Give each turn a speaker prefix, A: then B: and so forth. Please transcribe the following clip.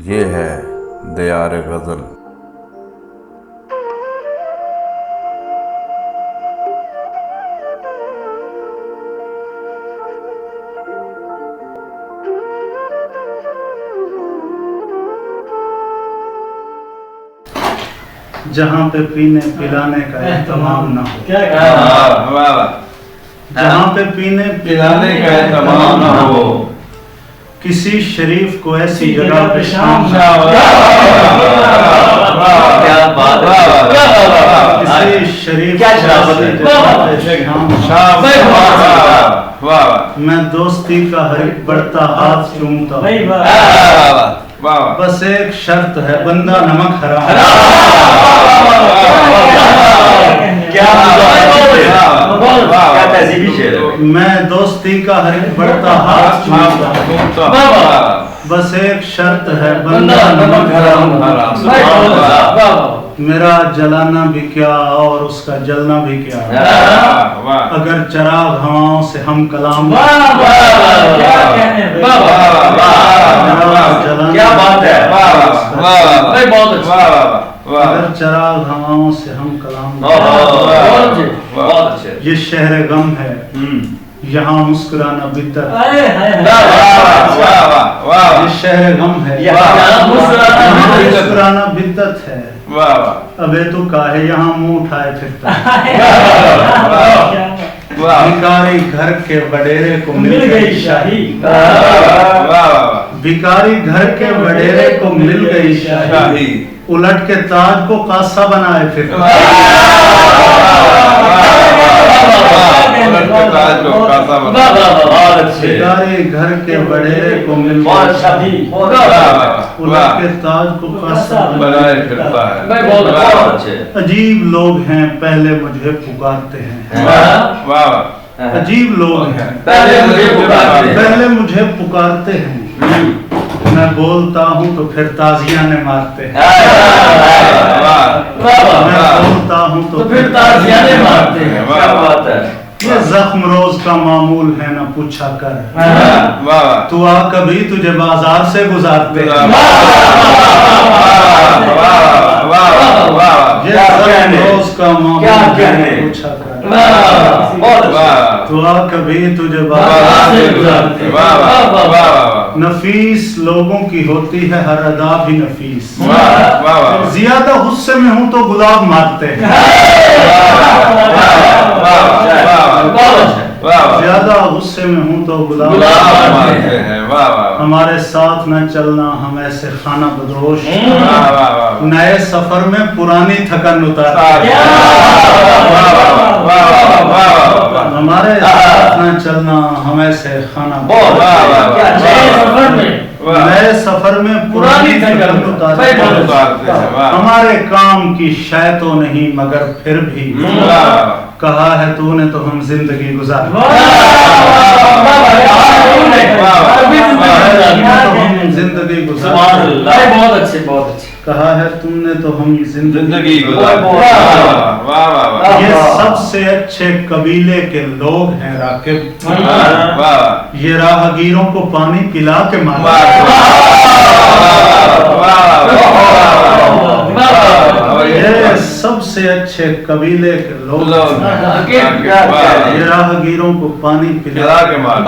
A: یہ ہے دیار غزل۔
B: جہاں پہ پینے پلانے کا اہتمام نہ ہو، جہاں پہ پینے پلانے کا اہتمام نہ ہو، کسی شریف کو ایسی جگہ پہ شام نہ ہو، کسی شریف کو ایسی جگہ پہ شام نہ ہو، میں دوستی کا ہر ایک بڑھتا ہاتھ چومتا ہوں، بس ایک شرط ہے بندہ نمک حرام۔ میں دوستی کا ہر ایک بڑھتا ہاتھ چومتا ہوں، بس ایک شرط ہے بندہ نمک حرام۔ میرا جلانا بھی کیا اور اس کا جلنا بھی کیا، اگر چراغ ہواؤں سے ہم کلام، اگر چراغ ہواؤں سے ہم کلام، یہ شہر غم ہے یہاں مسکرانا بدت، یہ شہر غم ہے یہاں مسکرانا بدت ہے، ابے تو کاہے یہاں منہ اٹھائے پھرتا، بھکاری گھر کے وڈیرے کو مل گئی شاہی، بھکاری گھر کے وڈیرے کو مل گئی شاہی، الٹ کے تاج کو قاصہ بنائے پھرتا، بھکاری گھر کے وڈیرے کو مل گئی شاہی، الٹ کے تاج کو قاصہ بنائے پھرتا ہے۔ عجیب لوگ ہیں پہلے مجھے پکارتے ہیں، عجیب لوگ ہیں پہلے مجھے پکارتے ہیں، میں بولتا ہوں تو پھر تازیانے مارتے ہیں، میں بولتا ہوں تو پھر تازیانے مارتے ہیں، یہ زخم روز کا معمول ہے نہ پوچھا کر، تو آ کبھی تجھے بازار سے گزارتے ہیں، یہ زخم روز کا معمول ہے نہ پوچھا کر، تو آ کبھی تجھے بازار سے گزارتے ہیں۔ نفیس لوگوں کی ہوتی ہے ہر ادا بھی نفیس، زیادہ غصے میں ہوں تو گلاب مارتے ہیں، زیادہ غصے میں ہوں تو گلاب مارتے ہیں، ہمارے ساتھ نہ چلنا ہم ایسے خانہ بدوش، نئے سفر میں پرانی تھکن اتارتے ہیں، ہمارے ساتھ نہ چلنا ہم ایسے خانہ نئے سفر میں پرانی تھکن اتارتے ہیں، ہمارے کام کی شے تو نہیں مگر پھر بھی کہا ہے تو نے تو ہم زندگی گزار، زندگی گزار،
C: بہت اچھے بہت اچھے
B: کہا ہے تم نے تو ہم زندگی
A: گزار۔
B: یہ سب سے اچھے قبیلے کے لوگ ہیں راکب، یہ راہگیروں کو پانی پلا کے مارتے، یہ سب سے اچھے قبیلے کے لوگ یہ راہگیروں کو پانی پلا کے مارتے۔